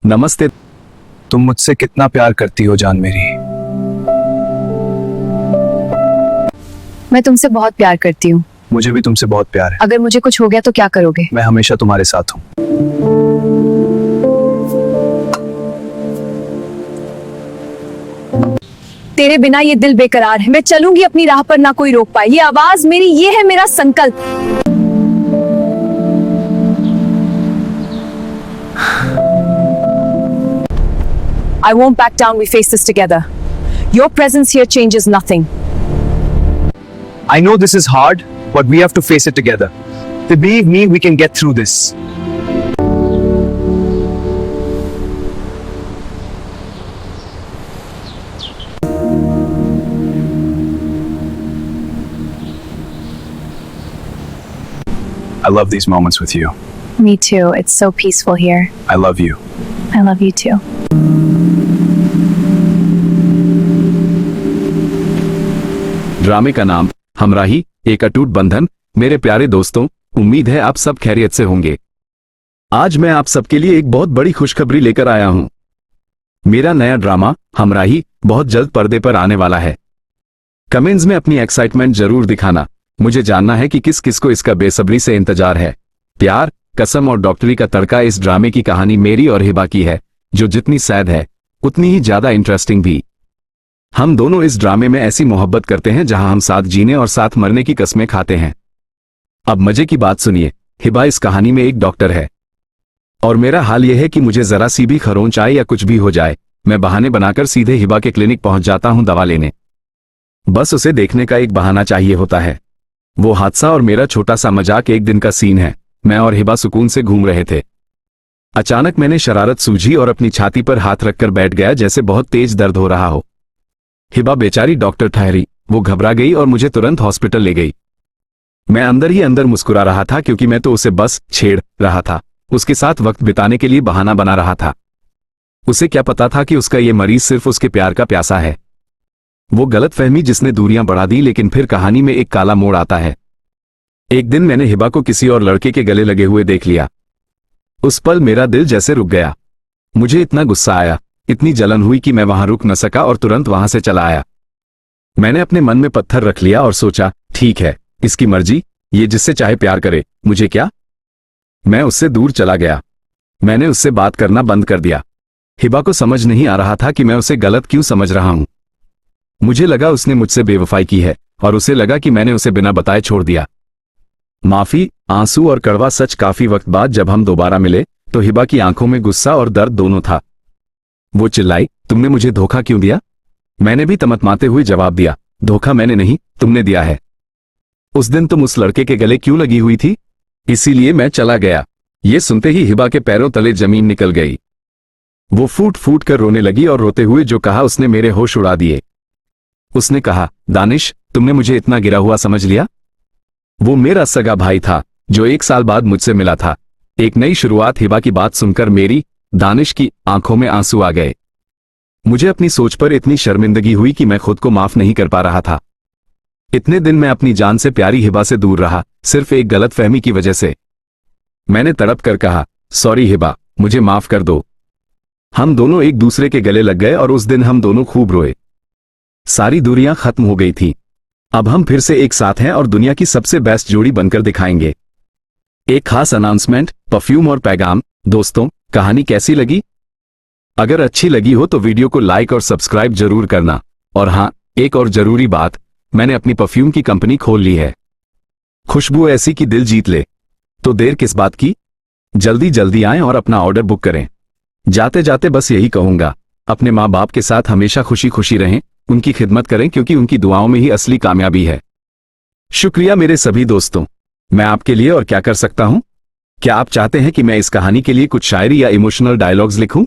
नमस्ते। तुम मुझसे कितना प्यार करती हो जान मेरी। मैं तुमसे बहुत प्यार करती हूँ। मुझे भी तुमसे बहुत प्यार है। अगर मुझे कुछ हो गया तो क्या करोगे? मैं हमेशा तुम्हारे साथ हूँ। तेरे बिना ये दिल बेकरार है। मैं चलूंगी अपनी राह पर, ना कोई रोक पाए। ये आवाज मेरी, ये है मेरा संकल्प। I won't back down. We face this together. Your presence here changes nothing. I know this is hard, but we have to face it together. Believe me, we can get through this. I love these moments with you. Me too. It's so peaceful here. I love you. I love you too. ड्रामे का नाम हमराही, एक अटूट बंधन। मेरे प्यारे दोस्तों, उम्मीद है आप सब खैरियत से होंगे। आज मैं आप सबके लिए एक बहुत बड़ी खुशखबरी लेकर आया हूं। मेरा नया ड्रामा हमराही बहुत जल्द पर्दे पर आने वाला है। कमेंट्स में अपनी एक्साइटमेंट जरूर दिखाना। मुझे जानना है कि किस किस को इसका बेसब्री से इंतजार है। प्यार, कसम और डॉक्टरी का तड़का इस ड्रामे की कहानी मेरी और हिबा की है, जो जितनी सैड है उतनी ही ज्यादा इंटरेस्टिंग भी। हम दोनों इस ड्रामे में ऐसी मोहब्बत करते हैं जहां हम साथ जीने और साथ मरने की कस्में खाते हैं। अब मजे की बात सुनिए। हिबा इस कहानी में एक डॉक्टर है और मेरा हाल यह है कि मुझे जरा सी भी खरोंच आए या कुछ भी हो जाए, मैं बहाने बनाकर सीधे हिबा के क्लिनिक पहुंच जाता हूं दवा लेने। बस उसे देखने का एक बहाना चाहिए होता है। वो हादसा और मेरा छोटा सा मजाक एक दिन का सीन है। मैं और हिबा सुकून से घूम रहे थे। अचानक मैंने शरारत सूझी और अपनी छाती पर हाथ रखकर बैठ गया जैसे बहुत तेज दर्द हो रहा हो। हिबा बेचारी डॉक्टर ठहरी। वो घबरा गई और मुझे तुरंत हॉस्पिटल ले गई। मैं अंदर ही अंदर मुस्कुरा रहा था क्योंकि मैं तो उसे बस छेड़ रहा था, उसके साथ वक्त बिताने के लिए बहाना बना रहा था। उसे क्या पता था कि उसका ये मरीज सिर्फ उसके प्यार का प्यासा है। वो गलतफहमी जिसने दूरियां बढ़ा दी। लेकिन फिर कहानी में एक काला मोड़ आता है। एक दिन मैंने हिबा को किसी और लड़के के गले लगे हुए देख लिया। उस पल मेरा दिल जैसे रुक गया। मुझे इतना गुस्सा आया, इतनी जलन हुई कि मैं वहां रुक न सका और तुरंत वहां से चला आया। मैंने अपने मन में पत्थर रख लिया और सोचा, ठीक है, इसकी मर्जी, ये जिससे चाहे प्यार करे, मुझे क्या। मैं उससे दूर चला गया। मैंने उससे बात करना बंद कर दिया। हिबा को समझ नहीं आ रहा था कि मैं उसे गलत क्यों समझ रहा हूं। मुझे लगा उसने मुझसे बेवफाई की है और उसे लगा कि मैंने उसे बिना बताए छोड़ दिया। माफी, आंसू और कड़वा सच। काफी वक्त बाद जब हम दोबारा मिले तो हिबा की आंखों में गुस्सा और दर्द दोनों था। वो चिल्लाई, तुमने मुझे धोखा क्यों दिया? मैंने भी तमतमाते हुए जवाब दिया, धोखा मैंने नहीं, तुमने दिया है। उस दिन तुम उस लड़के के गले क्यों लगी हुई थी? इसीलिए मैं चला गया। ये सुनते ही हिबा के पैरों तले जमीन निकल गई। वो फूट फूट कर रोने लगी और रोते हुए जो कहा उसने मेरे होश उड़ा दिए। उसने कहा, दानिश, तुमने मुझे इतना गिरा हुआ समझ लिया? वो मेरा सगा भाई था जो 1 साल बाद मुझसे मिला था। एक नई शुरुआत। हिबा की बात सुनकर मेरी, दानिश की आंखों में आंसू आ गए। मुझे अपनी सोच पर इतनी शर्मिंदगी हुई कि मैं खुद को माफ नहीं कर पा रहा था। इतने दिन मैं अपनी जान से प्यारी हिबा से दूर रहा, सिर्फ एक गलतफहमी की वजह से। मैंने तड़प कर कहा, सॉरी हिबा, मुझे माफ कर दो। हम दोनों एक दूसरे के गले लग गए और उस दिन हम दोनों खूब रोए। सारी दूरियां खत्म हो गई थी। अब हम फिर से एक साथ हैं और दुनिया की सबसे बेस्ट जोड़ी बनकर दिखाएंगे। एक खास अनाउंसमेंट, परफ्यूम और पैगाम। दोस्तों, कहानी कैसी लगी? अगर अच्छी लगी हो तो वीडियो को लाइक और सब्सक्राइब जरूर करना। और हां, एक और जरूरी बात, मैंने अपनी परफ्यूम की कंपनी खोल ली है। खुशबू ऐसी कि दिल जीत ले। तो देर किस बात की? जल्दी जल्दी आएं और अपना ऑर्डर बुक करें। जाते जाते बस यही कहूंगा, अपने माँ बाप के साथ हमेशा खुशी खुशी रहें, उनकी खिदमत करें क्योंकि उनकी दुआओं में ही असली कामयाबी है। शुक्रिया मेरे सभी दोस्तों। मैं आपके लिए और क्या कर सकता हूं? क्या आप चाहते हैं कि मैं इस कहानी के लिए कुछ शायरी या इमोशनल डायलॉग्स लिखूं?